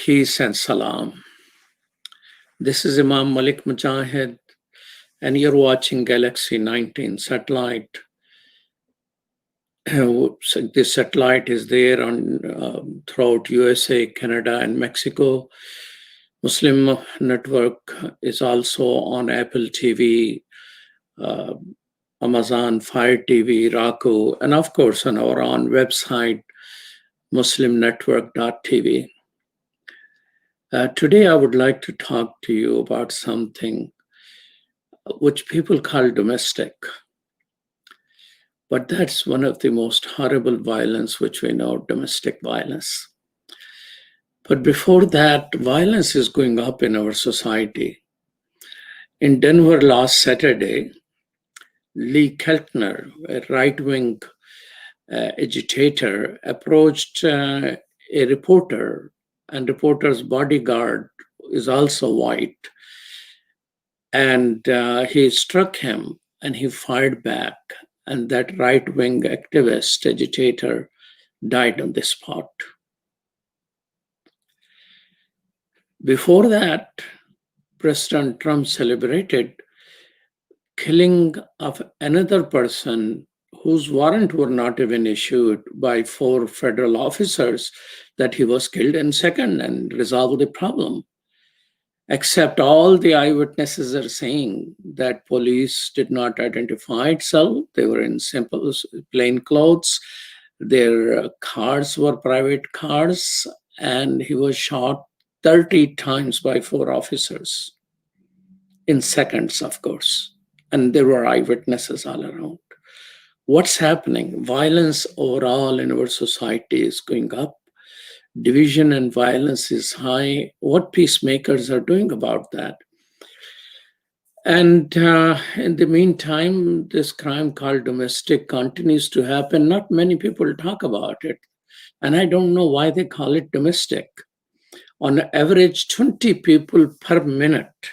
Peace and salam. This is Imam Malik Mujahid, and you're watching Galaxy 19 satellite. This satellite is there on throughout USA, Canada, and Mexico. Muslim Network is also on Apple TV, Amazon Fire TV, Roku, and of course on our own website, muslimnetwork.tv. Today, I would like to talk to you about something which people call domestic. But that's one of the most horrible violence which we know, domestic violence. But before that, violence is going up in our society. In Denver last Saturday, Lee Keltner, a right-wing agitator, approached a reporter, and reporter's bodyguard is also white. And he struck him and he fired back. And that right-wing activist, agitator, died on the spot. Before that, President Trump celebrated killing of another person whose warrant were not even issued by 4 federal officers, that he was killed in second and resolved the problem. Except all the eyewitnesses are saying that police did not identify itself. They were in simple, plain clothes. Their cars were private cars, and he was shot 30 times by 4 officers in seconds, of course. And there were eyewitnesses all around. What's happening? Violence overall in our society is going up. Division and violence is high. What peacemakers are doing about that? And in the meantime, this crime called domestic continues to happen. Not many people talk about it. And I don't know why they call it domestic. On average, 20 people per minute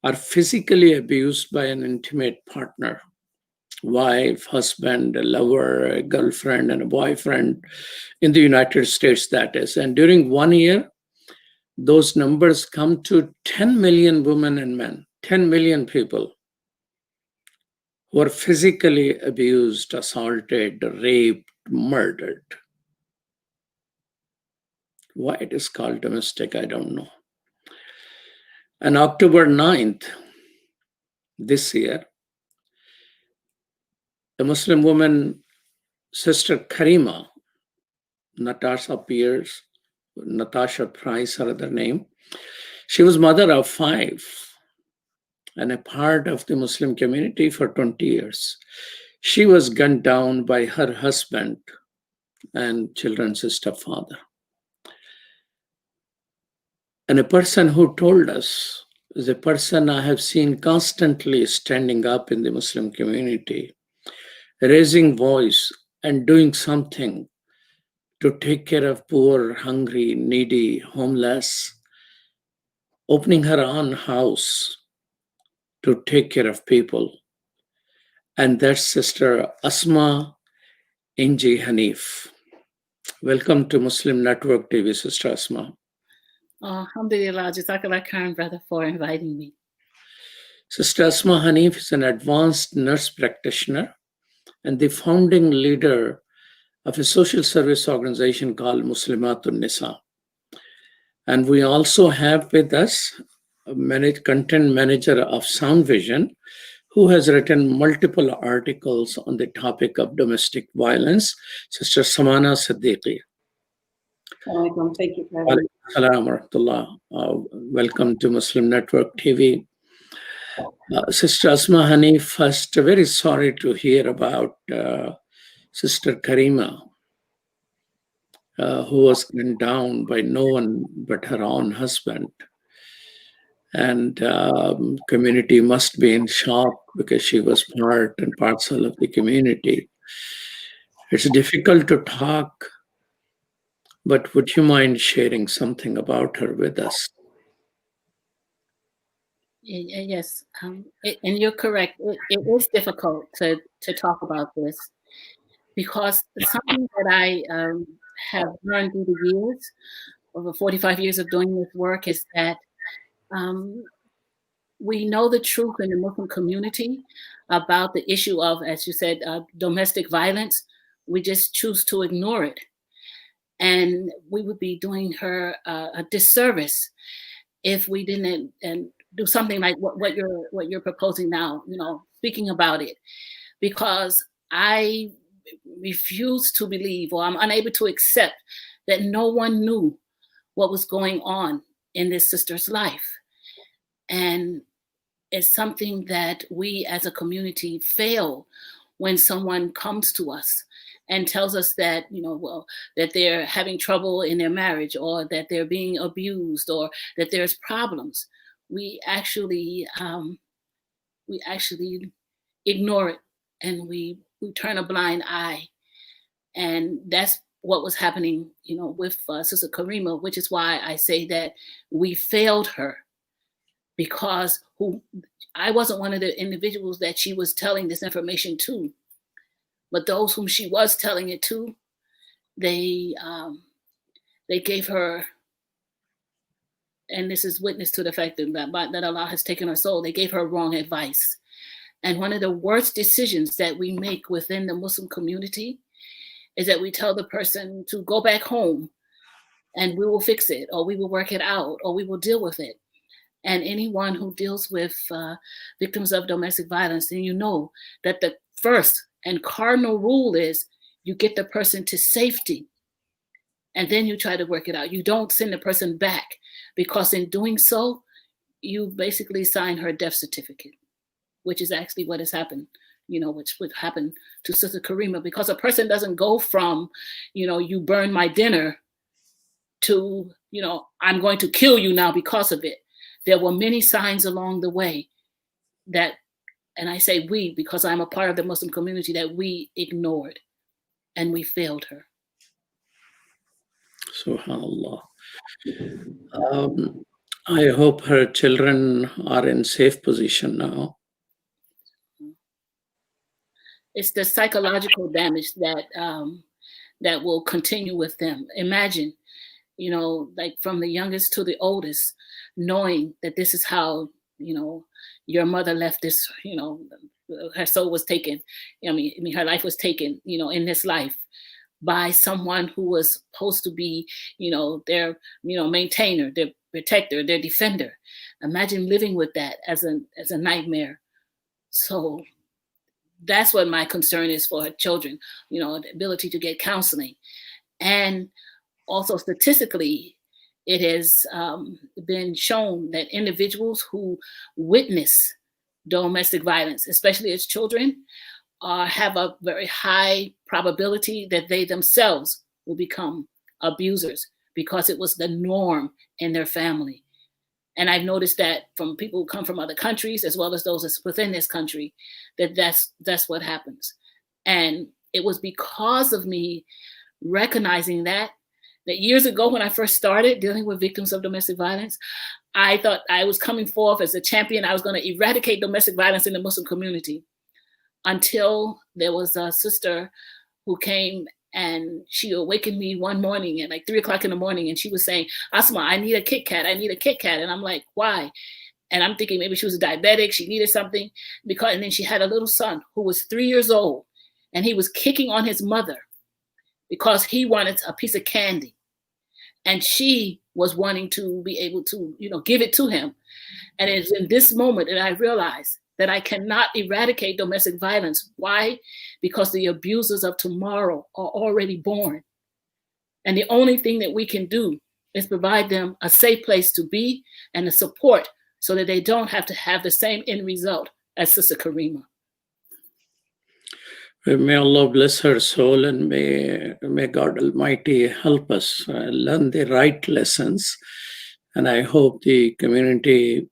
are physically abused by an intimate partner. Wife, husband, a lover, a girlfriend, and a boyfriend in the United States, that is. And during 1 year, those numbers come to 10 million women and men, 10 million people who are physically abused, assaulted, raped, murdered. Why it is called domestic, I don't know. On October 9th, this year, a Muslim woman, Sister Karima, Natasha Price, her other name. She was mother of 5 and a part of the Muslim community for 20 years. She was gunned down by her husband and children's stepfather. And a person who told us is a person I have seen constantly standing up in the Muslim community, raising voice and doing something to take care of poor, hungry, needy, homeless, opening her own house to take care of people. And that's Sister Asma Inge-Hanif. Welcome to Muslim Network TV, Sister Asma. Alhamdulillah, Jazakallah Khan, brother, for inviting me. Sister Asma Hannif is an advanced nurse practitioner and the founding leader of a social service organization called Muslimatun Nisa. And we also have with us a content manager of Sound Vision, who has written multiple articles on the topic of domestic violence, Sister Samana Siddiqui. Thank you for having me. Welcome to Muslim Network TV. Sister Asma Hannif, first, very sorry to hear about Sister Karima, who was gunned down by no one but her own husband. And community must be in shock because she was part and parcel of the community. It's difficult to talk, but would you mind sharing something about her with us? Yes, and you're correct. It is difficult to talk about this because something that I have learned through the years over 45 years of doing this work is that we know the truth in the Muslim community about the issue of, as you said, domestic violence. We just choose to ignore it. And we would be doing her a disservice if we didn't and do something like what you're proposing now, speaking about it. Because I refuse to believe, or I'm unable to accept, that no one knew what was going on in this sister's life. And it's something that we as a community fail when someone comes to us and tells us that, that they're having trouble in their marriage, or that they're being abused, or that there's problems. We actually ignore it, and we turn a blind eye. And that's what was happening, with Sister Karima, which is why I say that we failed her, because I wasn't one of the individuals that she was telling this information to, but those whom she was telling it to, they gave her, and this is witness to the fact that Allah has taken her soul, they gave her wrong advice. And one of the worst decisions that we make within the Muslim community is that we tell the person to go back home and we will fix it, or we will work it out, or we will deal with it. And anyone who deals with victims of domestic violence, then you know that the first and cardinal rule is you get the person to safety, and then you try to work it out. You don't send the person back, because in doing so, you basically sign her death certificate, which is actually what has happened, which would happen to Sister Karima, because a person doesn't go from, you burn my dinner to, I'm going to kill you now because of it. There were many signs along the way that, and I say we because I'm a part of the Muslim community, that we ignored, and we failed her. SubhanAllah. I hope her children are in safe position now. It's the psychological damage that that will continue with them. Imagine, like from the youngest to the oldest, knowing that this is how, your mother left this, her soul was taken. Her life was taken, in this life by someone who was supposed to be, their, maintainer, their protector, their defender. Imagine living with that as a nightmare. So that's what my concern is for her children, the ability to get counseling. And also statistically, it has been shown that individuals who witness domestic violence, especially as children, have a very high probability that they themselves will become abusers, because it was the norm in their family. And I've noticed that from people who come from other countries, as well as those that's within this country, that's what happens. And it was because of me recognizing that years ago, when I first started dealing with victims of domestic violence, I thought I was coming forth as a champion. I was going to eradicate domestic violence in the Muslim community, until there was a sister who came and she awakened me one morning at like 3:00 in the morning, and she was saying, "Asma, I need a Kit Kat. I need a Kit Kat." And I'm like, "Why?" And I'm thinking maybe she was a diabetic. She needed something, and then she had a little son who was 3 years old, and he was kicking on his mother because he wanted a piece of candy, and she was wanting to be able to, give it to him. And it's in this moment that I realized that I cannot eradicate domestic violence. Why? Because the abusers of tomorrow are already born. And the only thing that we can do is provide them a safe place to be and the support, so that they don't have to have the same end result as Sister Karima. May Allah bless her soul, and may God Almighty help us learn the right lessons. And I hope the community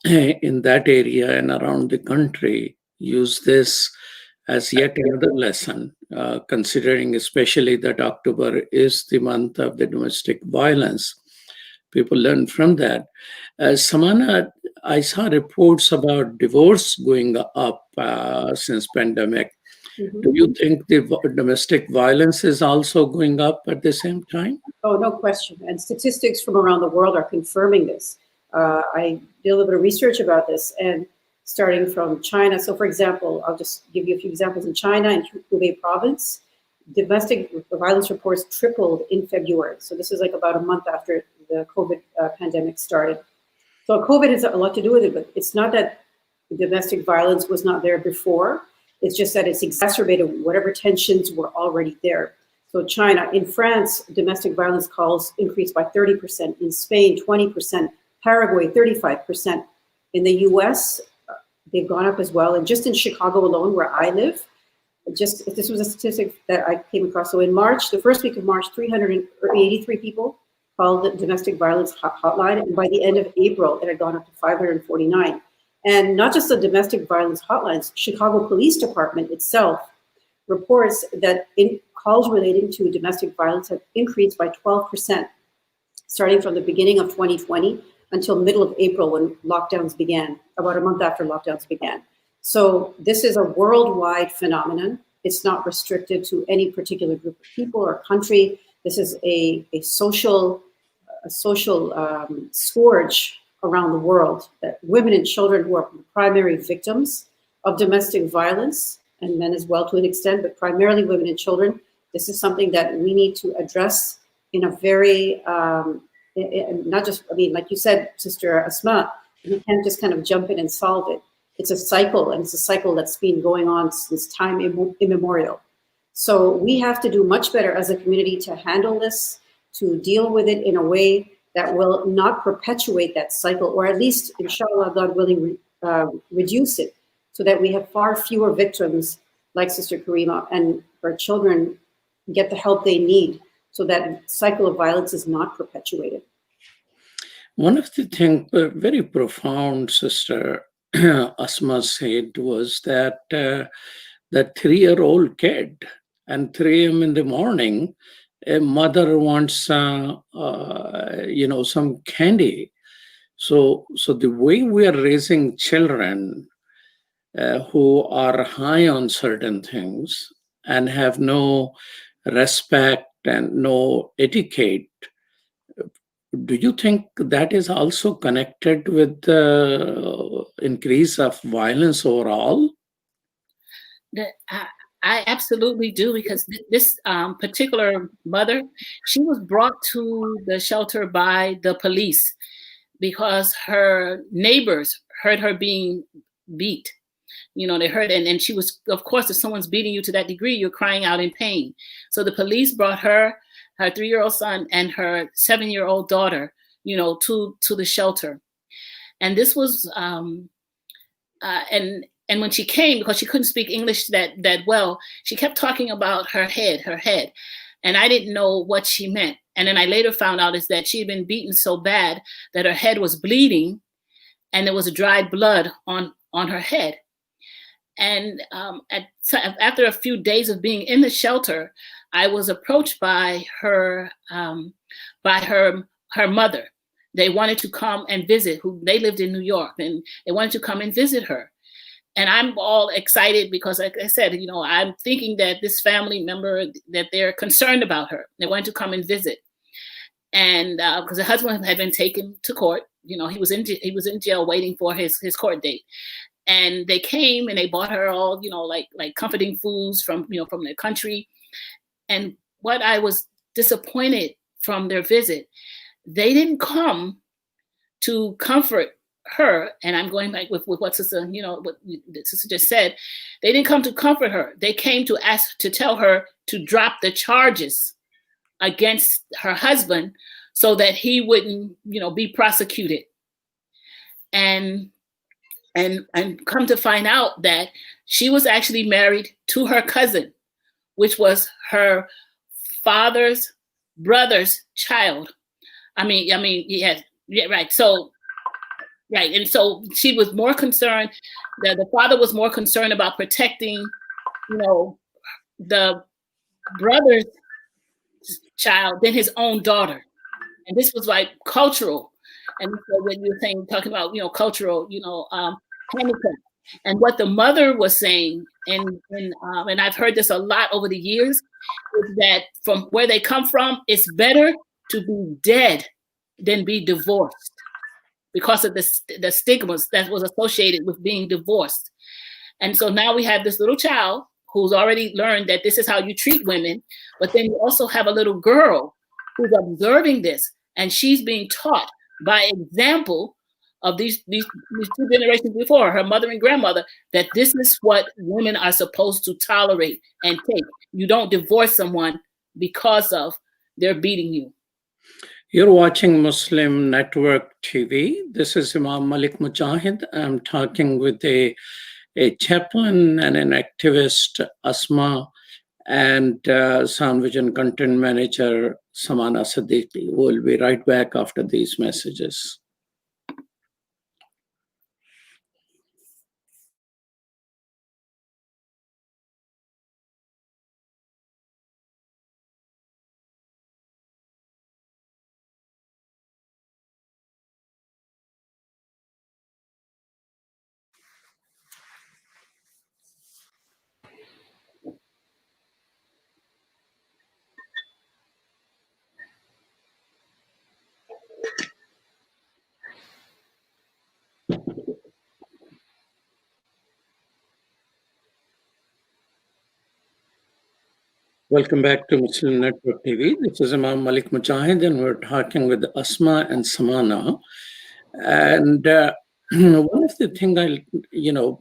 in that area and around the country use this as yet another lesson, considering especially that October is the month of the domestic violence. People learn from that. Samana, I saw reports about divorce going up since pandemic. Do you think the domestic violence is also going up at the same time? Oh, no question. And statistics from around the world are confirming this. I did a little bit of research about this, and starting from China. So, for example, I'll just give you a few examples. In China, in Hubei province, domestic violence reports tripled in February. So this is like about a month after the COVID pandemic started. So COVID has a lot to do with it, but it's not that domestic violence was not there before. It's just that it's exacerbated whatever tensions were already there. So China, in France, domestic violence calls increased by 30%. In Spain, 20%. Paraguay, 35%. In the US, they've gone up as well. And just in Chicago alone, where I live, this was a statistic that I came across. So in March, the first week of March, 383 people called the domestic violence hotline. And by the end of April, it had gone up to 549. And not just the domestic violence hotlines, Chicago Police Department itself reports that calls relating to domestic violence have increased by 12%, starting from the beginning of 2020 until middle of April when lockdowns began, about a month after lockdowns began. So this is a worldwide phenomenon. It's not restricted to any particular group of people or country. This is a social scourge around the world, that women and children who are primary victims of domestic violence, and men as well to an extent, but primarily women and children, this is something that we need to address in a very, not just, I mean, like you said, Sister Asma, we can't just kind of jump in and solve it. It's a cycle, and it's a cycle that's been going on since time immemorial. So we have to do much better as a community to handle this, to deal with it in a way that will not perpetuate that cycle, or at least, inshallah, God willing, reduce it, so that we have far fewer victims like Sister Karima, and our children get the help they need, so that cycle of violence is not perpetuated. One of the things very profound, Sister Asma said, was that that 3-year-old kid, and 3 a.m. in the morning, a mother wants some candy. So the way we are raising children who are high on certain things and have no respect and no etiquette, do you think that is also connected with the increase of violence overall? I absolutely do, because this particular mother, she was brought to the shelter by the police because her neighbors heard her being beat. You know, they heard, and she was, of course, if someone's beating you to that degree, you're crying out in pain. So the police brought her 3-year-old son, and her 7-year-old daughter, you know, to the shelter. And this was, and when she came, because she couldn't speak English that well, she kept talking about her head. And I didn't know what she meant. And then I later found out is that she had been beaten so bad that her head was bleeding, and there was dried blood on her head. And after a few days of being in the shelter, I was approached by her mother. They wanted to come and visit. They lived in New York, and they wanted to come and visit her. And I'm all excited because, like I said, you know, I'm thinking that this family member, that they're concerned about her. They wanted to come and visit, and because the husband had been taken to court, you know, he was in jail waiting for his court date. And they came and they bought her all, you know, like comforting foods from their country. And what I was disappointed from their visit, they didn't come to comfort her. And I'm going back with what Sister, what the Sister just said. They didn't come to comfort her. They came to tell her to drop the charges against her husband so that he wouldn't, be prosecuted. And come to find out that she was actually married to her cousin, which was her father's brother's child. Yeah, right. So, right. And so she was more concerned that the father was more concerned about protecting, the brother's child than his own daughter. And this was like cultural. And so when you're talking about, cultural, handicap. And what the mother was saying and I've heard this a lot over the years, is that from where they come from, it's better to be dead than be divorced because of the stigmas that was associated with being divorced. And so now we have this little child who's already learned that this is how you treat women, but then you also have a little girl who's observing this, and she's being taught by example of these two generations before, her mother and grandmother, that this is what women are supposed to tolerate and take. You don't divorce someone because of they're beating you. You're watching Muslim Network TV. This is Imam Malik Mujahid. I'm talking with a chaplain and an activist, Asma, and Sound Vision content manager, Samana Siddiqui. We'll be right back after these messages. Welcome back to Muslim Network TV. This is Imam Malik Mujahid, and we're talking with Asma and Samana. And one of the things I,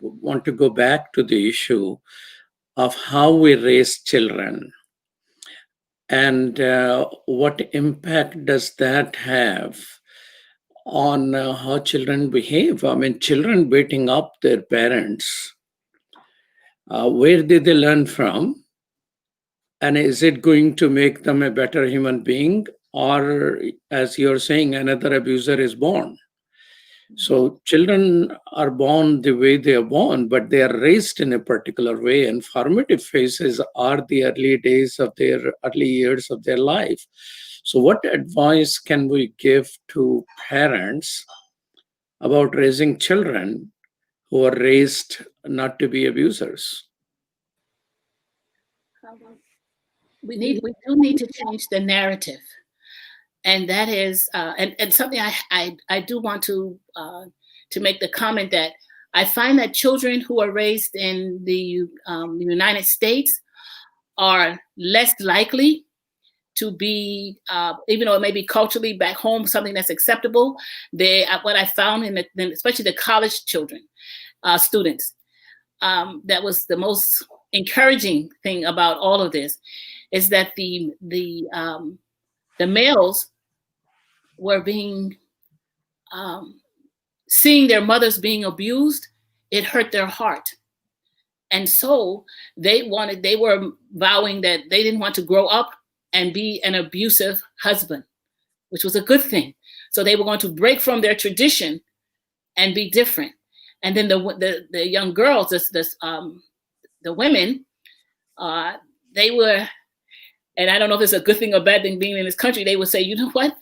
want to go back to the issue of how we raise children, and what impact does that have on how children behave. I mean, children beating up their parents, where did they learn from? And is it going to make them a better human being? Or, as you're saying, another abuser is born. So children are born the way they are born, but they are raised in a particular way. And formative phases are the early years of their life. So what advice can we give to parents about raising children who are raised not to be abusers? We do need to change the narrative, and that is and something I do want to make the comment that I find that children who are raised in the United States are less likely to be, even though it may be culturally back home something that's acceptable. What I found especially the college children, students, that was the most encouraging thing about all of this, is that the males were being seeing their mothers being abused. It hurt their heart, and so they were vowing that they didn't want to grow up and be an abusive husband, which was a good thing. So they were going to break from their tradition and be different. And then the young girls, the women, they were. And I don't know if it's a good thing or bad thing being in this country, they would say, you know what,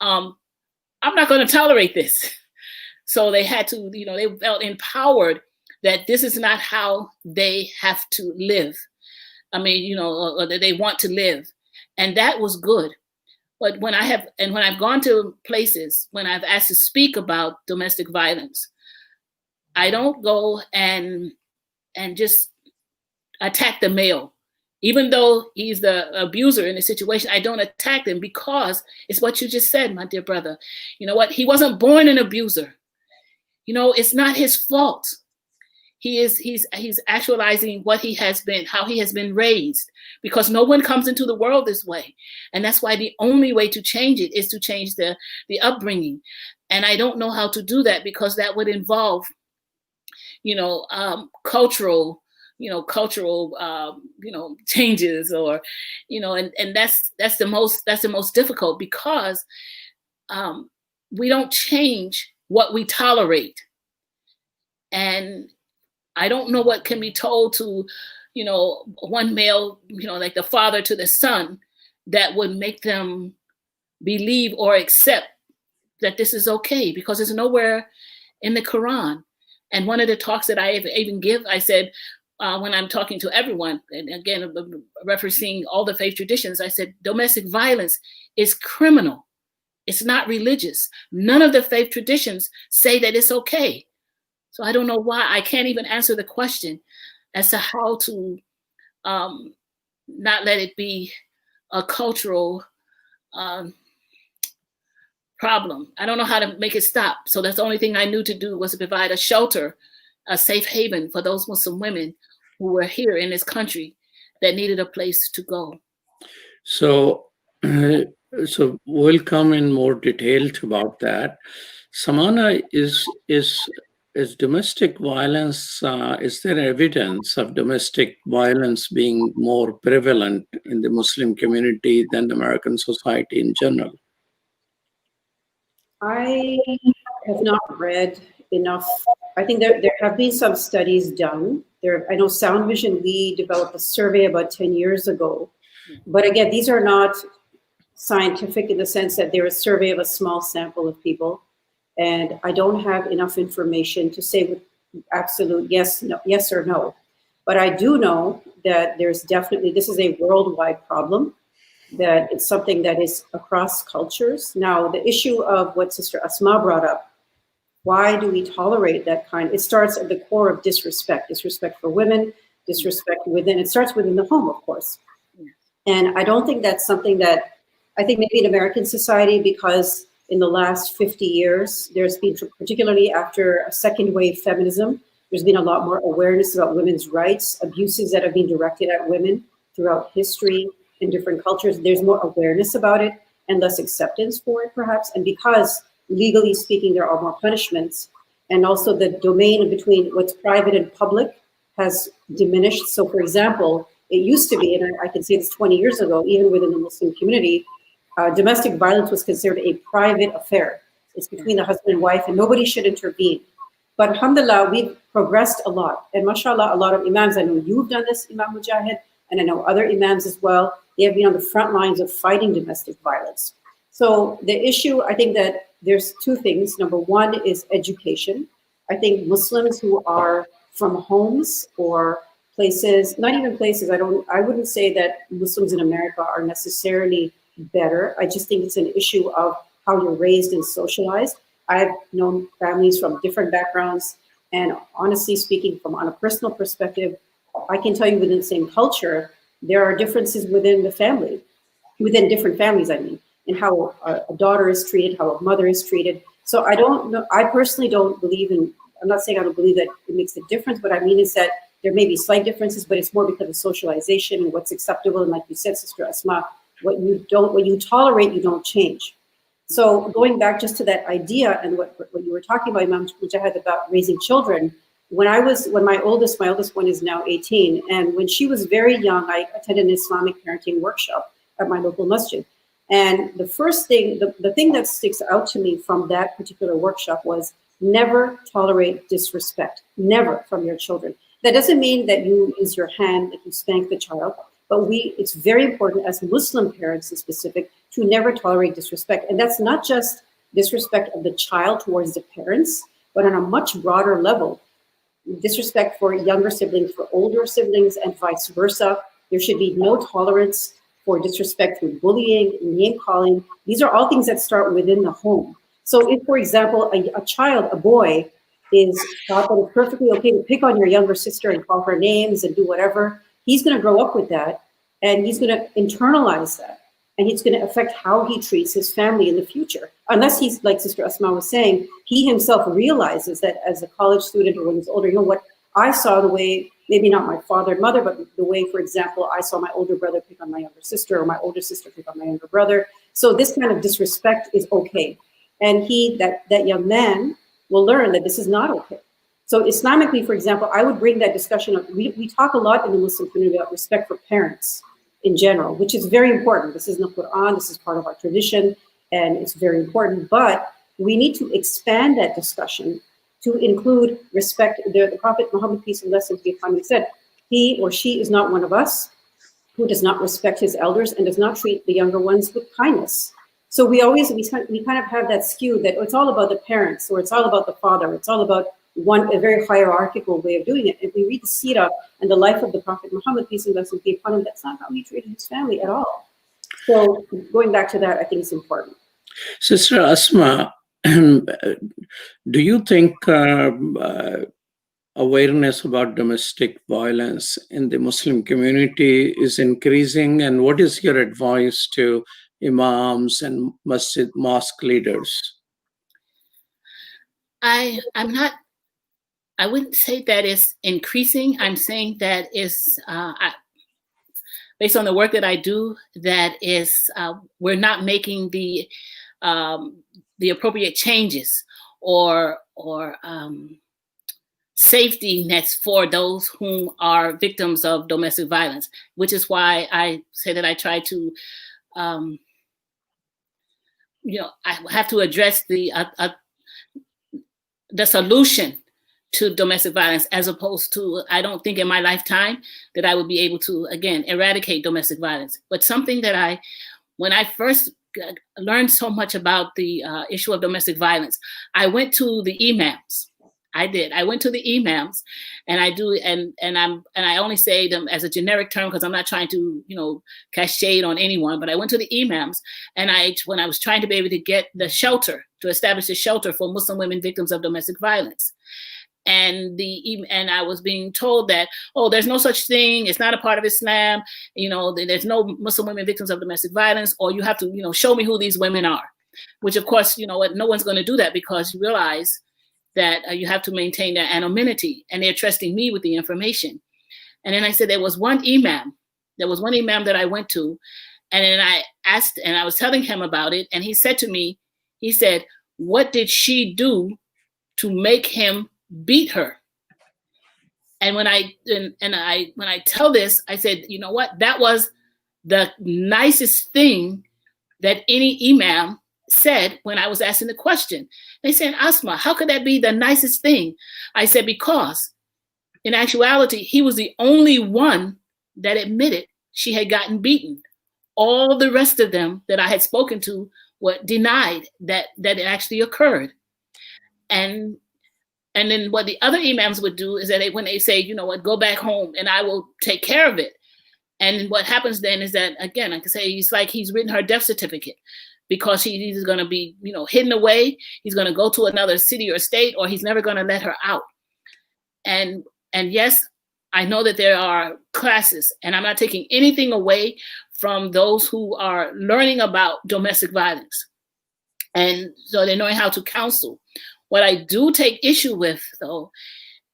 I'm not going to tolerate this. So they had to, they felt empowered that this is not how they have to live. I mean, or that they want to live. And that was good. But when I've gone to places, when I've asked to speak about domestic violence, I don't go and just attack the male. Even though he's the abuser in the situation, I don't attack him, because it's what you just said, my dear brother. You know what? He wasn't born an abuser. It's not his fault. He's actualizing what he has been, how he has been raised, because no one comes into the world this way. And that's why the only way to change it is to change the upbringing. And I don't know how to do that, because that would involve, cultural changes, or, and that's the most difficult, because we don't change what we tolerate. And I don't know what can be told to, one male, like the father to the son, that would make them believe or accept that this is okay, because it's nowhere in the Quran. And one of the talks that I even give, I said, when I'm talking to everyone, and again, referencing all the faith traditions, I said, domestic violence is criminal. It's not religious. None of the faith traditions say that it's okay. So I don't know why. I can't even answer the question as to how to not let it be a cultural problem. I don't know how to make it stop. So that's the only thing I knew to do was to provide a shelter, a safe haven for those Muslim women who were here in this country that needed a place to go. So, so we'll come in more detail about that. Samana, is domestic violence, is there evidence of domestic violence being more prevalent in the Muslim community than the American society in general? I have not read enough. I think there have been some studies done. I know Sound Vision, we developed a survey about 10 years ago. But again, these are not scientific in the sense that they're a survey of a small sample of people. And I don't have enough information to say with absolute yes or no. But I do know that there's definitely, this is a worldwide problem, that it's something that is across cultures. Now, the issue of what Sister Asma brought up, why do we tolerate that kind? It starts at the core of disrespect for women, disrespect within, it starts within the home, of course. And I don't think that's something that, I think maybe in American society, because in the last 50 years, there's been, particularly after a second wave feminism, there's been a lot more awareness about women's rights, abuses that have been directed at women throughout history in different cultures. There's more awareness about it and less acceptance for it, perhaps. And because legally speaking, there are more punishments, and also the domain between what's private and public has diminished. So for example, it used to be, and I can say this 20 years ago, even within the Muslim community, domestic violence was considered a private affair. It's between the husband and wife, and nobody should intervene. But alhamdulillah, we've progressed a lot. And mashallah, a lot of imams, I know you've done this, Imam Mujahid, and I know other imams as well, they have been on the front lines of fighting domestic violence. So the issue, I think that there's two things. Number one is education. I think Muslims who are from homes or places, not even places, I wouldn't say that Muslims in America are necessarily better. I just think it's an issue of how you're raised and socialized. I've known families from different backgrounds, and honestly speaking, from on a personal perspective, I can tell you within the same culture, there are differences within the family, within different families, I mean, in how a daughter is treated, how a mother is treated. So I don't know, I personally don't believe in, I'm not saying I don't believe that it makes a difference. What I mean is that there may be slight differences, but it's more because of socialization and what's acceptable. And like you said, Sister Asma, what you tolerate, you don't change. So going back just to that idea and what you were talking about, Imam Mujahid, about raising children, when my oldest one is now 18, and when she was very young, I attended an Islamic parenting workshop at my local masjid. And the first thing, the thing that sticks out to me from that particular workshop was never tolerate disrespect, never, from your children. That doesn't mean that you use your hand, that you spank the child, but it's very important as Muslim parents in specific to never tolerate disrespect. And that's not just disrespect of the child towards the parents, but on a much broader level, disrespect for younger siblings, for older siblings, and vice versa. There should be no tolerance for disrespect through bullying, name calling. These are all things that start within the home. So if, for example, a child, a boy, is thought that it's perfectly okay to pick on your younger sister and call her names and do whatever, he's going to grow up with that, and he's going to internalize that, and it's going to affect how he treats his family in the future. Unless he's, like Sister Asma was saying, he himself realizes that as a college student or when he's older, you know what, I saw the way, maybe not my father and mother, but the way, for example, I saw my older brother pick on my younger sister, or my older sister pick on my younger brother. So this kind of disrespect is okay. And that young man will learn that this is not okay. So Islamically, for example, I would bring that discussion up. We talk a lot in the Muslim community about respect for parents in general, which is very important. This is in the Quran, this is part of our tradition, and it's very important. But we need to expand that discussion to include respect. The Prophet Muhammad, peace and blessings be upon him, said, he or she is not one of us who does not respect his elders and does not treat the younger ones with kindness. So we kind of have that skew that it's all about the parents, or it's all about the father, it's all about a very hierarchical way of doing it. If we read the Sirah and the life of the Prophet Muhammad, peace and blessings be upon him, that's not how he treated his family at all. So going back to that, I think it's important. Sister Asma, do you think awareness about domestic violence in the Muslim community is increasing? And what is your advice to imams and mosque leaders? I wouldn't say that it's increasing. I'm saying that it's, based on the work that I do, that is, we're not making the appropriate changes or safety nets for those whom are victims of domestic violence, which is why I say that I try to, I have to address the solution to domestic violence, as opposed to, I don't think in my lifetime that I would be able to, again, eradicate domestic violence. But something that when I first learned so much about the issue of domestic violence, I went to the imams. I did. I went to the imams, and I only say them as a generic term because I'm not trying to, cast shade on anyone. But I went to the imams, and when I was trying to be able to get the shelter, to establish a shelter for Muslim women victims of domestic violence, and I was being told that, oh, there's no such thing. It's not a part of Islam. There's no Muslim women victims of domestic violence, or you have to, show me who these women are. Which, of course, no one's going to do that, because you realize that you have to maintain their anonymity, and they're trusting me with the information. And then I said, there was one imam that I went to, and then I asked, and I was telling him about it, and he said to me, what did she do to make him beat her? And when I tell this, I said, you know what? That was the nicest thing that any imam said when I was asking the question. They said, Asma, how could that be the nicest thing? I said, because in actuality, he was the only one that admitted she had gotten beaten. All the rest of them that I had spoken to were denied that it actually occurred. And then what the other imams would do is that when they say, you know what, go back home and I will take care of it. And what happens then is that, again, I can say he's written her death certificate, because he's going to be, hidden away. He's going to go to another city or state, or he's never going to let her out. And yes, I know that there are classes, and I'm not taking anything away from those who are learning about domestic violence. And so they're knowing how to counsel. What I do take issue with, though,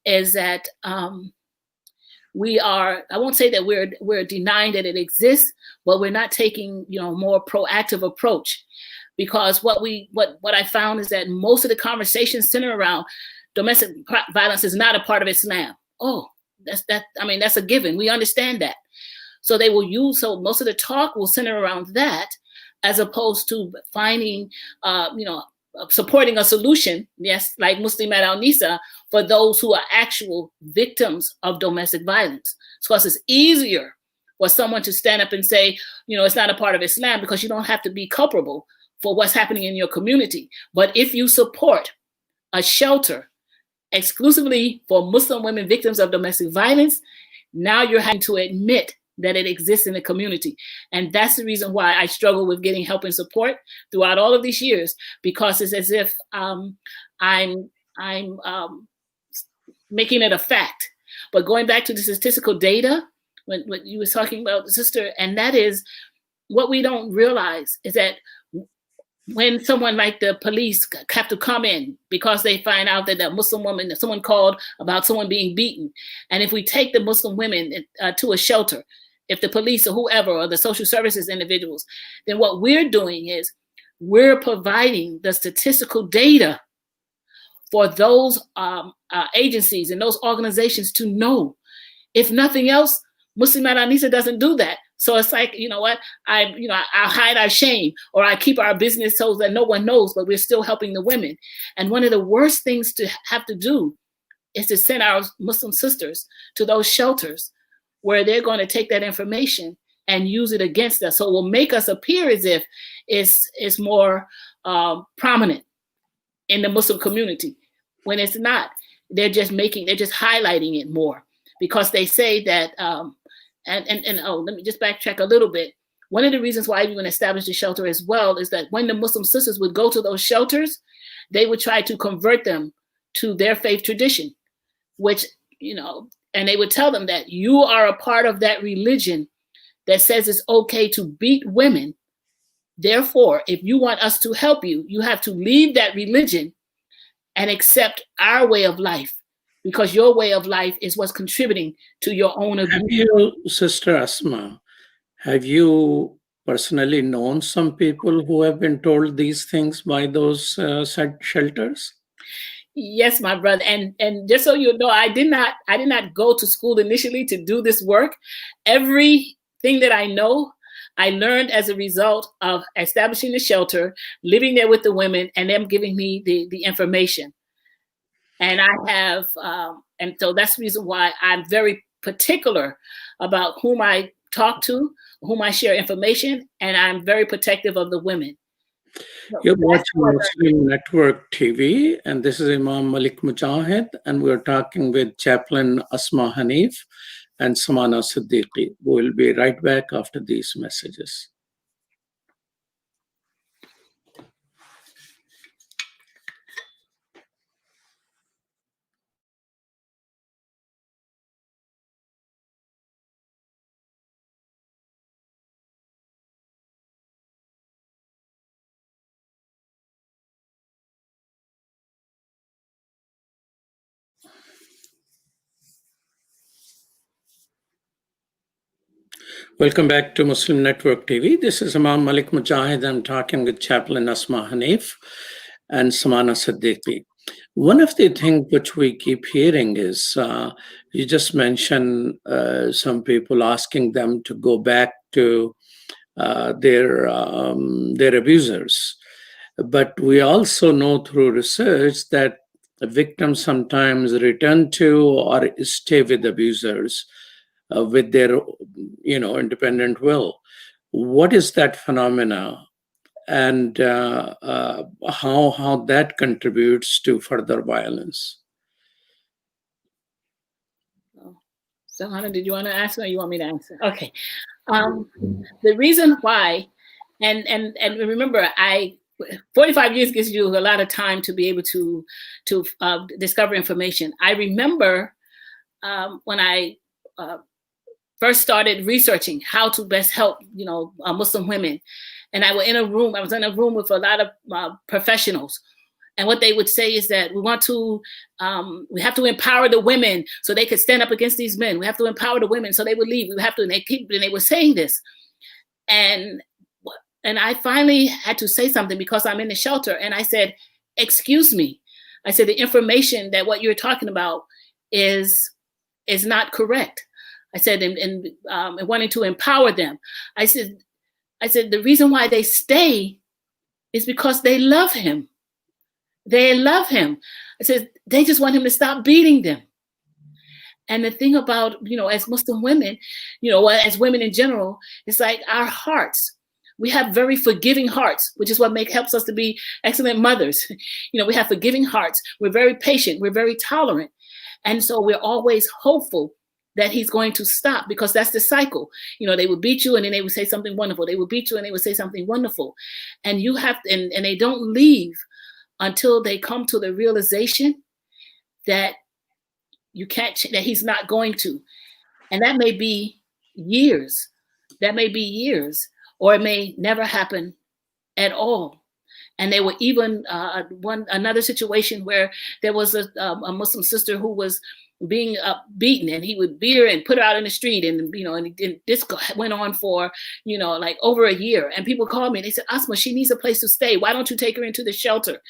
is that I won't say that we're denying that it exists, but we're not taking, more proactive approach. Because what I found is that most of the conversations center around domestic violence is not a part of Islam. Oh, that's a given. We understand that. So most of the talk will center around that, as opposed to finding, supporting a solution, yes, like Muslimat al-Nisa, for those who are actual victims of domestic violence. Because it's easier for someone to stand up and say, it's not a part of Islam, because you don't have to be culpable for what's happening in your community. But if you support a shelter exclusively for Muslim women victims of domestic violence, now you're having to admit that it exists in the community. And that's the reason why I struggle with getting help and support throughout all of these years, because it's as if I'm making it a fact. But going back to the statistical data, when you were talking about, sister, and that is what we don't realize is that when someone like the police have to come in because they find out that a Muslim woman, someone called about someone being beaten, and if we take the Muslim women to a shelter, if the police or whoever, or the social services individuals, then what we're doing is we're providing the statistical data for those agencies and those organizations to know. If nothing else, Muslima Anisa doesn't do that. So it's like, you know what, I hide our shame, or I keep our business so that no one knows, but we're still helping the women. And one of the worst things to have to do is to send our Muslim sisters to those shelters where they're going to take that information and use it against us. So it will make us appear as if it's more prominent in the Muslim community, when it's not. they're just highlighting it more, because they say that, let me just backtrack a little bit. One of the reasons why we even established the shelter as well is that when the Muslim sisters would go to those shelters, they would try to convert them to their faith tradition, which, and they would tell them that you are a part of that religion that says it's okay to beat women. Therefore, if you want us to help you, you have to leave that religion and accept our way of life, because your way of life is what's contributing to your own abuse. Have you, Sister Asma, have you personally known some people who have been told these things by those shelters? Yes, my brother. And just so you know, I did not go to school initially to do this work. Everything that I know, I learned as a result of establishing the shelter, living there with the women, and them giving me the information. And I have, and so that's the reason why I'm very particular about whom I talk to, whom I share information, and I'm very protective of the women. You're watching Muslim Network TV, and this is Imam Malik Mujahid, and we're talking with Chaplain Asma Hannif and Samana Siddiqui. We'll be right back after these messages. Welcome back to Muslim Network TV. This is Imam Malik Mujahid. I'm talking with Chaplain Asma Hannif and Samana Siddiqui. One of the things which we keep hearing is, you just mentioned some people asking them to go back to their abusers. But we also know through research that victims sometimes return to or stay with abusers with their, independent will. What is that phenomena, and how that contributes to further violence? So, Hannah, did you want to answer, or you want me to answer? Okay. The reason why, and remember, 45 years gives you a lot of time to be able to discover information. I remember when I first started researching how to best help, Muslim women, and I was in a room with a lot of professionals, and what they would say is that we have to empower the women so they could stand up against these men. We have to empower the women so they would leave. We have to, and they were saying this, and I finally had to say something because I'm in the shelter, and I said, "Excuse me," I said, "the information that what you're talking about is not correct." I said, and wanting to empower them. I said, the reason why they stay is because they love him. They love him. I said, they just want him to stop beating them. And the thing about, as Muslim women, as women in general, it's like our hearts. We have very forgiving hearts, which is what helps us to be excellent mothers. We have forgiving hearts. We're very patient. We're very tolerant. And so we're always hopeful that he's going to stop, because that's the cycle. They would beat you and then they would say something wonderful. They would beat you and they would say something wonderful. And you have to, and they don't leave until they come to the realization that you can't, that he's not going to. And that may be years. That may be years, or it may never happen at all. And there were even another situation where there was a Muslim sister who was being beaten, and he would beat her and put her out in the street, and this went on for like over a year. And people called me and they said, "Asma, she needs a place to stay. Why don't you take her into the shelter?"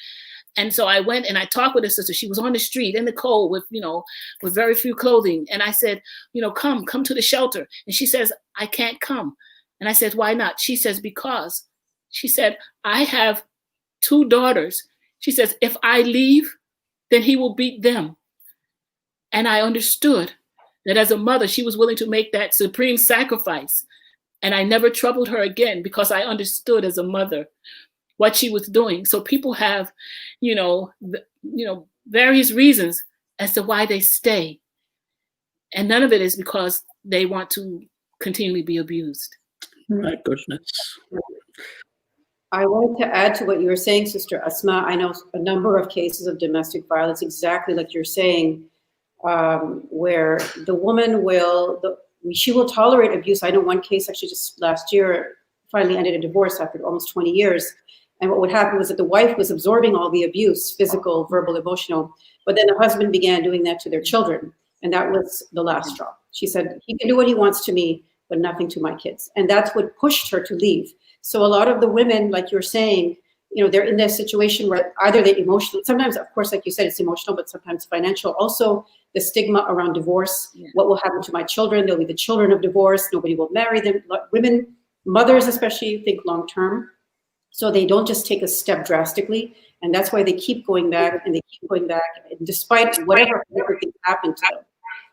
And so I went and I talked with her sister. She was on the street in the cold with very few clothing. And I said, come to the shelter. And she says, "I can't come." And I said, "Why not?" She says, "Because," she said, "I have 2 daughters." She says, "If I leave, then he will beat them." And I understood that as a mother, she was willing to make that supreme sacrifice. And I never troubled her again, because I understood as a mother what she was doing. So people have, various reasons as to why they stay. And none of it is because they want to continually be abused. My goodness. I wanted to add to what you were saying, Sister Asma. I know a number of cases of domestic violence, exactly like you're saying, where the woman she will tolerate abuse. I know one case actually just last year finally ended in divorce after almost 20 years. And what would happen was that the wife was absorbing all the abuse, physical, verbal, emotional, but then the husband began doing that to their children. And that was the last straw. She said, he can do what he wants to me, but nothing to my kids. And that's what pushed her to leave. So a lot of the women, like you're saying, they're in that situation where either they emotionally, sometimes, of course, like you said, it's emotional, but sometimes financial. Also, the stigma around divorce. Yeah. What will happen to my children? They'll be the children of divorce. Nobody will marry them. Women, mothers especially, think long term. So they don't just take a step drastically. And that's why they keep going back and they keep going back, despite whatever happened to them.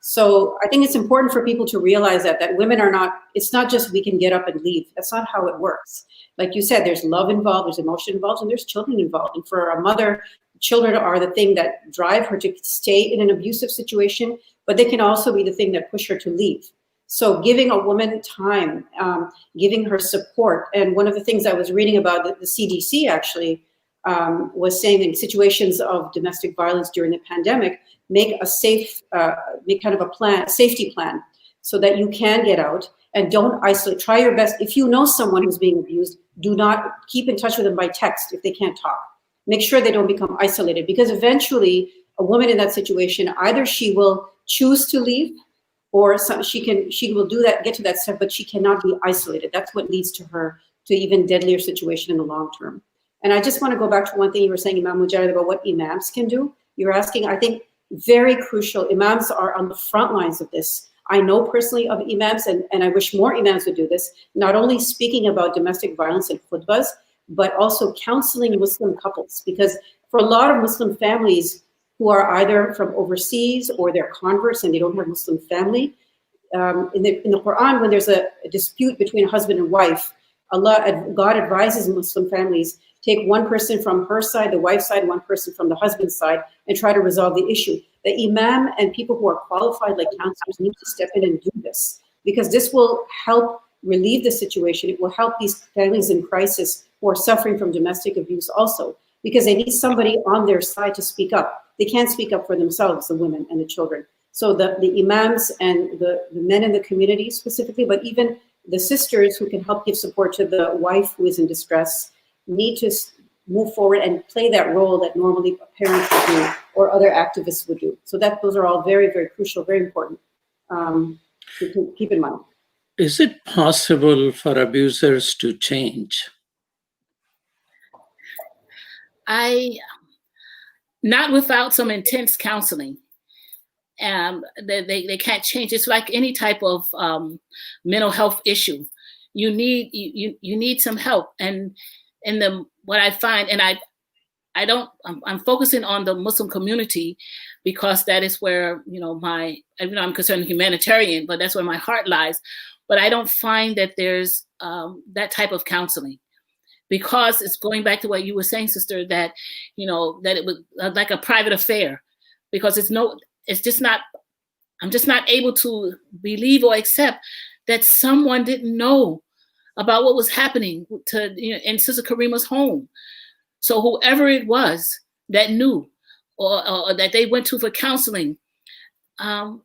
So I think it's important for people to realize that women are not, it's not just we can get up and leave. That's not how it works. Like you said, there's love involved, there's emotion involved, and there's children involved. And for a mother, children are the thing that drive her to stay in an abusive situation, but they can also be the thing that push her to leave. So giving a woman time, giving her support. And one of the things I was reading about, the CDC actually was saying in situations of domestic violence during the pandemic, make kind of a safety plan, so that you can get out and don't isolate. Try your best. If you know someone who's being abused, do not keep in touch with them by text if they can't talk. Make sure they don't become isolated, because eventually a woman in that situation, either she will choose to leave, or she will do that, get to that step, but she cannot be isolated. That's what leads to her to even deadlier situation in the long term. And I just want to go back to one thing you were saying, Imam Mujahid, about what imams can do. You're asking, I think, very crucial. Imams are on the front lines of this. I know personally of imams, and I wish more imams would do this, not only speaking about domestic violence in khutbahs, but also counseling Muslim couples. Because for a lot of Muslim families who are either from overseas or they're converts and they don't have Muslim family, in the Quran, when there's a dispute between a husband and wife, God advises Muslim families, take one person from her side, the wife's side, one person from the husband's side, and try to resolve the issue. The imam and people who are qualified like counselors need to step in and do this, because this will help relieve the situation. It will help these families in crisis who are suffering from domestic abuse also, because they need somebody on their side to speak up. They can't speak up for themselves, the women and the children. So the imams and the men in the community specifically, but even the sisters who can help give support to the wife who is in distress, need to move forward and play that role that normally parents would do or other activists would do. So those are all very, very crucial, very important to keep in mind. Is it possible for abusers to change? Not without some intense counseling. They can't change. It's like any type of mental health issue. You need some help. And what I find, and I'm focusing on the Muslim community because that is where, I'm concerned humanitarian, but that's where my heart lies. But I don't find that there's that type of counseling, because it's going back to what you were saying, sister, that, that it was like a private affair, because I'm just not able to believe or accept that someone didn't know about what was happening in Sister Karima's home. So whoever it was that knew or that they went to for counseling, I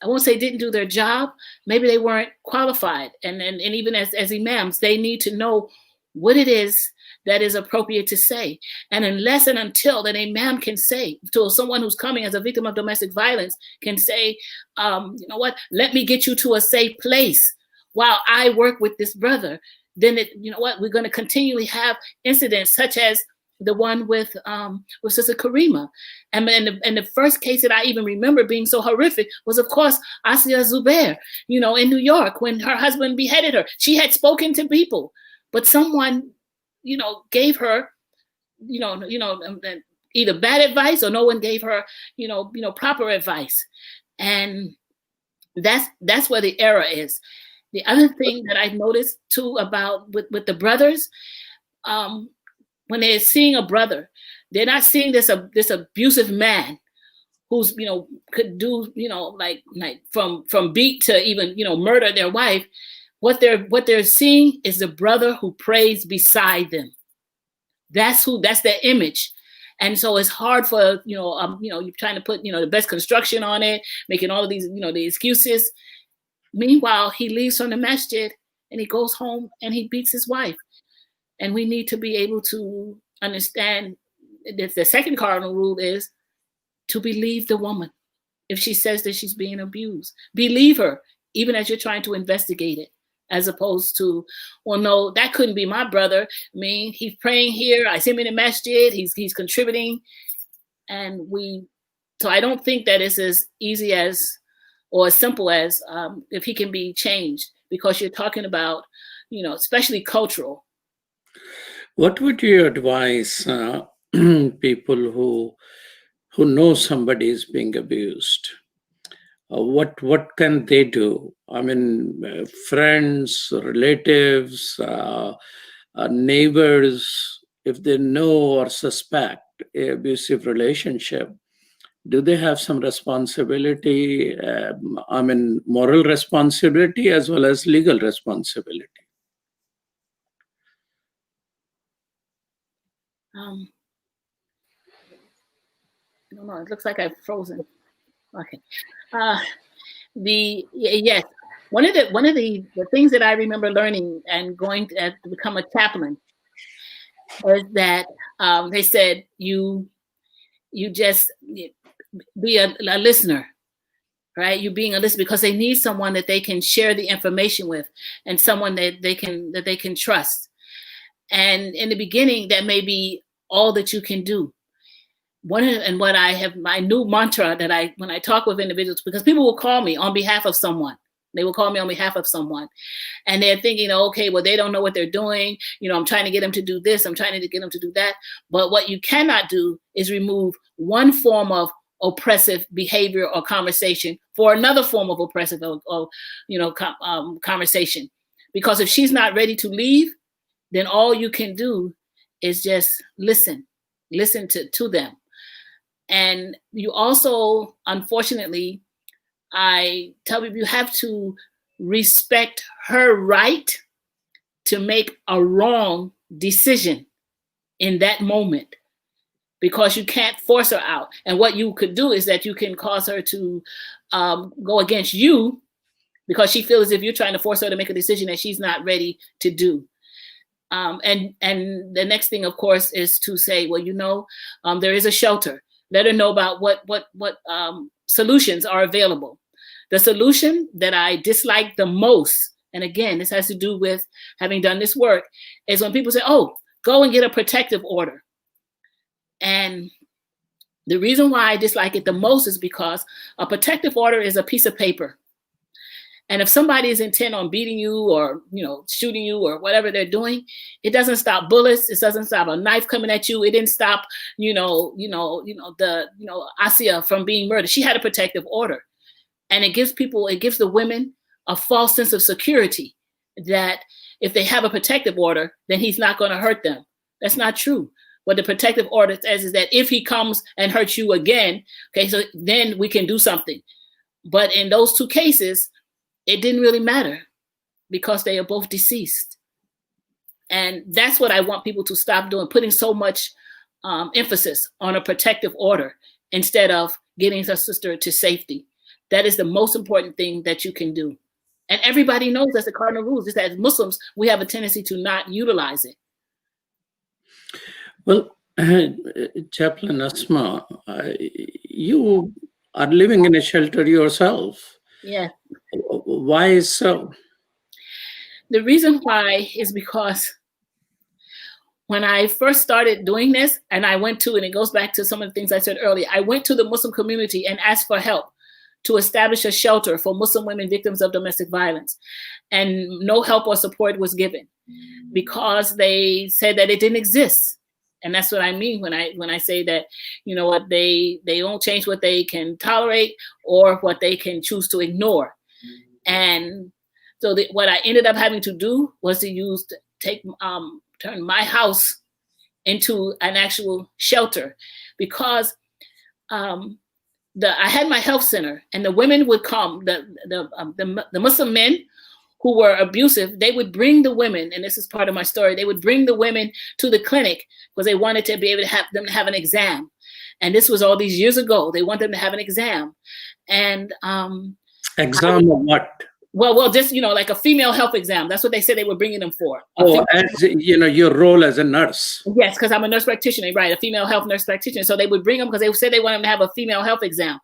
won't say didn't do their job. Maybe they weren't qualified. And even as imams, they need to know what it is that is appropriate to say. And unless and until that imam can say to someone who's coming as a victim of domestic violence, can say, you know what, let me get you to a safe place while I work with this brother, then we're going to continually have incidents such as the one with Sister Karima. And the first case that I even remember being so horrific was, of course, Asya Zubair, in New York, when her husband beheaded her. She had spoken to people, but someone, gave her, either bad advice or no one gave her, proper advice. And that's where the error is. The other thing that I've noticed too about with the brothers, when they're seeing a brother, they're not seeing this abusive man who's, could do, like from beat to even, murder their wife, what they're seeing is the brother who prays beside them. That's their image. And so it's hard for, you're trying to put, the best construction on it, making all of these, the excuses. Meanwhile, he leaves from the masjid and he goes home and he beats his wife. And we need to be able to understand that the second cardinal rule is to believe the woman. If she says that she's being abused, believe her, even as you're trying to investigate it, as opposed to, well, no, that couldn't be my brother. I mean, he's praying here. I see him in the masjid. He's contributing. And so I don't think that it's as easy as, or as simple as if he can be changed, because you're talking about, especially cultural. What would you advise people who know somebody is being abused? What can they do? I mean, friends, relatives, neighbors, if they know or suspect an abusive relationship, do they have some responsibility? Moral responsibility as well as legal responsibility? I don't know. It looks like I've frozen. Okay. Yes. One of the things that I remember learning and going to become a chaplain is that they said you just be a listener, right? You being a listener, because they need someone that they can share the information with, and someone that they can trust. And in the beginning, that may be all that you can do. What I have, my new mantra that when I talk with individuals, because people will call me on behalf of someone. They will call me on behalf of someone. And they're thinking, okay, well, they don't know what they're doing. I'm trying to get them to do this. I'm trying to get them to do that. But what you cannot do is remove one form of oppressive behavior or conversation for another form of oppressive conversation. Because if she's not ready to leave, then all you can do is just listen to them. And you also, unfortunately, I tell people you have to respect her right to make a wrong decision in that moment, because you can't force her out. And what you could do is that you can cause her to go against you, because she feels as if you're trying to force her to make a decision that she's not ready to do. And the next thing, of course, is to say, well, there is a shelter. Let her know about what solutions are available. The solution that I dislike the most, and again, this has to do with having done this work, is when people say, oh, go and get a protective order. And the reason why I dislike it the most is because a protective order is a piece of paper. And if somebody is intent on beating you or, shooting you or whatever they're doing, it doesn't stop bullets. It doesn't stop a knife coming at you. It didn't stop, Asia from being murdered. She had a protective order. And it gives the women a false sense of security that if they have a protective order, then he's not going to hurt them. That's not true. What the protective order says is that if he comes and hurts you again, okay, so then we can do something. But in those two cases, it didn't really matter because they are both deceased. And that's what I want people to stop doing, putting so much emphasis on a protective order instead of getting their sister to safety. That is the most important thing that you can do. And everybody knows that's the cardinal rules, is that as Muslims, we have a tendency to not utilize it. Well, Chaplain Asma, you are living in a shelter yourself. Yeah. Why so? The reason why is because when I first started doing this, and it goes back to some of the things I said earlier, I went to the Muslim community and asked for help to establish a shelter for Muslim women victims of domestic violence. And no help or support was given because they said that it didn't exist. And that's what I mean when I say that, they won't change what they can tolerate or what they can choose to ignore. And so what I ended up having to do was to turn my house into an actual shelter, because I had my health center, and the women would come. The Muslim men who were abusive, they would bring the women, and this is part of my story. They would bring the women to the clinic because they wanted to be able to have them have an exam, and this was all these years ago. They want them to have an exam, and exam of what? Well, just like a female health exam. That's what they said they were bringing them for. As your role as a nurse. Yes, because I'm a nurse practitioner, right? A female health nurse practitioner. So they would bring them because they said they wanted them to have a female health exam.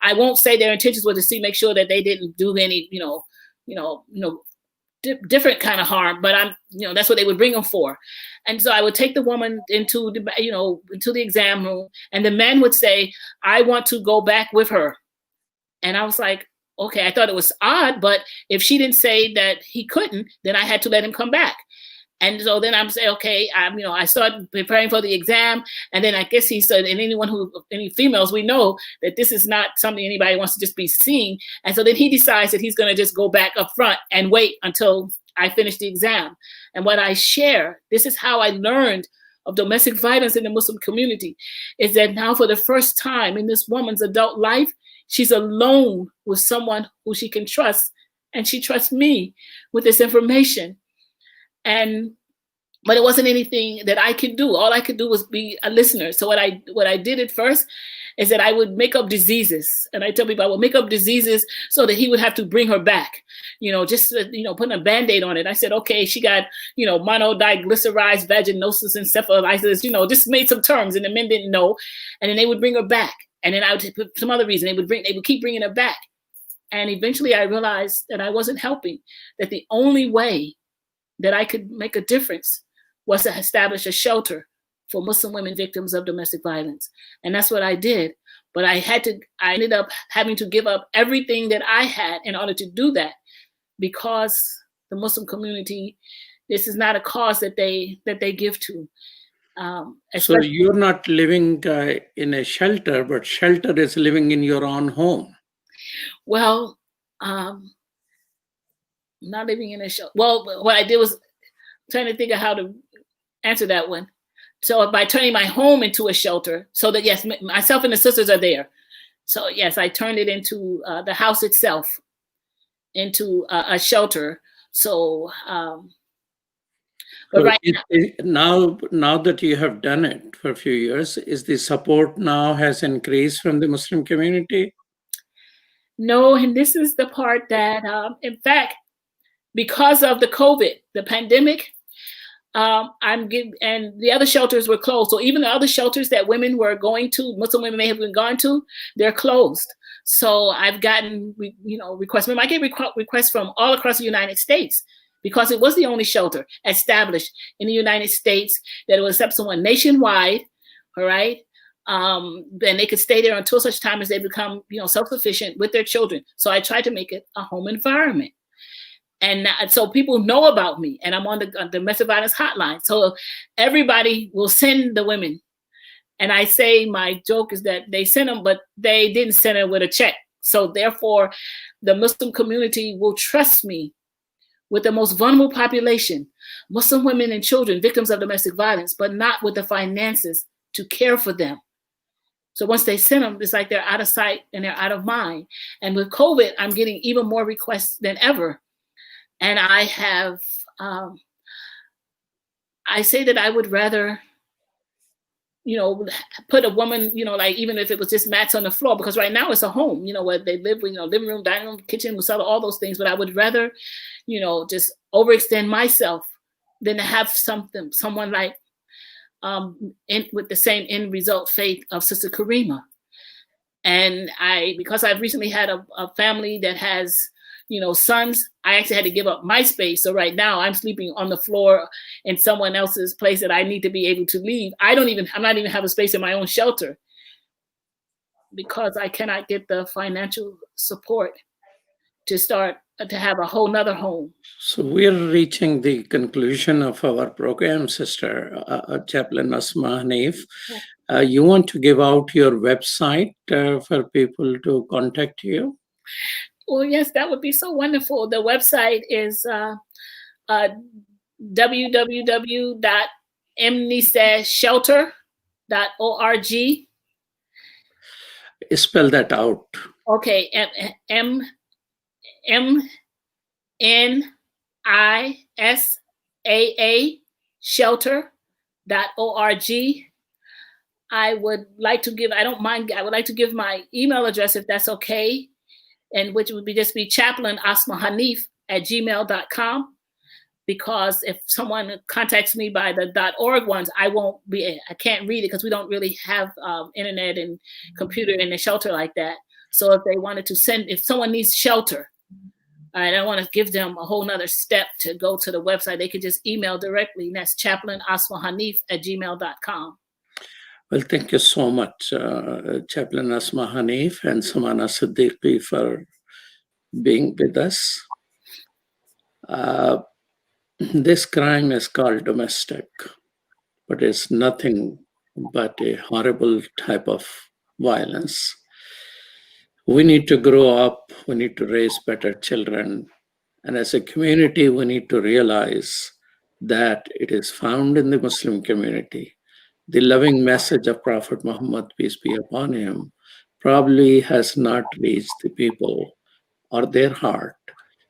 I won't say their intentions were to make sure that they didn't do any, different kind of harm, but that's what they would bring them for. And so I would take the woman into the exam room, and the men would say, "I want to go back with her," and I was like, okay, I thought it was odd, but if she didn't say that he couldn't, then I had to let him come back. And so then I'm saying, okay, I started preparing for the exam, and then I guess he said, and any females, we know that this is not something anybody wants to just be seeing. And so then he decides that he's going to just go back up front and wait until I finish the exam. And what I share, this is how I learned of domestic violence in the Muslim community, is that now for the first time in this woman's adult life, she's alone with someone who she can trust, and she trusts me with this information. But it wasn't anything that I could do. All I could do was be a listener. So what I did at first is that I would make up diseases, and I tell people I would make up diseases so that he would have to bring her back. Just putting a Band-Aid on it. I said, okay, she got monodiglycerized vaginosis encephalitis. Just made some terms, and the men didn't know, and then they would bring her back. And then I would put some other reason they would keep bringing her back. And eventually I realized that I wasn't helping, that the only way that I could make a difference was to establish a shelter for Muslim women victims of domestic violence. And that's what I did. But I ended up having to give up everything that I had in order to do that, because the Muslim community, this is not a cause that they give to. So you're not living in a shelter, but shelter is living in your own home. Well, not living in a shelter. Well, what I did was trying to think of how to answer that one. So by turning my home into a shelter, so that yes, myself and the sisters are there. So yes, I turned it into the house itself into a shelter. So. But right now that you have done it for a few years, is the support now has increased from the Muslim community? No, and this is the part that, in fact, because of the COVID, the pandemic, and the other shelters were closed. So even the other shelters that women were going to, Muslim women may have been gone to, they're closed. So I've gotten, requests. I get requests from all across the United States, because it was the only shelter established in the United States that will accept someone nationwide, all right? And they could stay there until such time as they become, self-sufficient with their children. So I tried to make it a home environment. And so people know about me, and I'm on the domestic violence hotline. So everybody will send the women. And I say, my joke is that they sent them, but they didn't send it with a check. So therefore, the Muslim community will trust me with the most vulnerable population, Muslim women and children, victims of domestic violence, but not with the finances to care for them. So once they send them, it's like they're out of sight and they're out of mind. And with COVID, I'm getting even more requests than ever. And I have, I say that I would rather, put a woman, even if it was just mats on the floor, because right now it's a home, where they live with, living room, dining room, kitchen, musala, all those things. But I would rather, just overextend myself than to have someone like, with the same end result fate of Sister Karima. And because I've recently had a family that has, sons, I actually had to give up my space. So right now I'm sleeping on the floor in someone else's place that I need to be able to leave. I'm not even have a space in my own shelter because I cannot get the financial support to have a whole nother home. So we're reaching the conclusion of our program, Sister Chaplain Asma Hannif. You want to give out your website for people to contact you? Well, yes, that would be so wonderful. The website is www.imnisashelter.org. spell that out. Okay, MNISAA shelter.org. I would like to give, I don't mind, I would like to give my email address if that's okay, and which would be just be chaplain Asma Hannif @gmail.com. Because if someone contacts me by the .org ones, I can't read it because we don't really have internet and computer in the shelter like that. So if they wanted to if someone needs shelter, I don't want to give them a whole nother step to go to the website. They could just email directly, and that's chaplain Asma Hannif @gmail.com. Well, thank you so much, Chaplain Asma Hannif and Samana Siddiqui for being with us. This crime is called domestic, but it's nothing but a horrible type of violence. We need to grow up, we need to raise better children, and as a community, we need to realize that it is found in the Muslim community. The loving message of Prophet Muhammad, peace be upon him, probably has not reached the people or their heart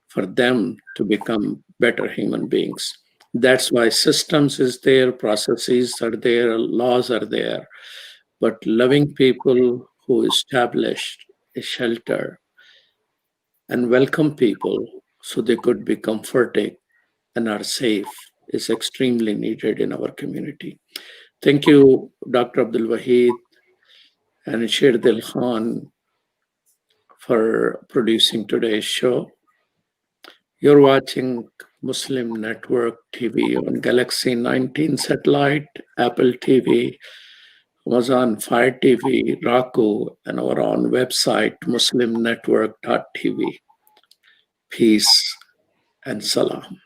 for them to become better human beings. That's why systems is there, processes are there, laws are there. But loving people who established a shelter and welcome people so they could be comforted and are safe is extremely needed in our community. Thank you, Dr. Abdul Wahid and Shirdil Khan for producing today's show. You're watching Muslim Network TV on Galaxy 19 satellite, Apple TV, Amazon Fire TV, Roku, and our own website, muslimnetwork.tv. Peace and salam.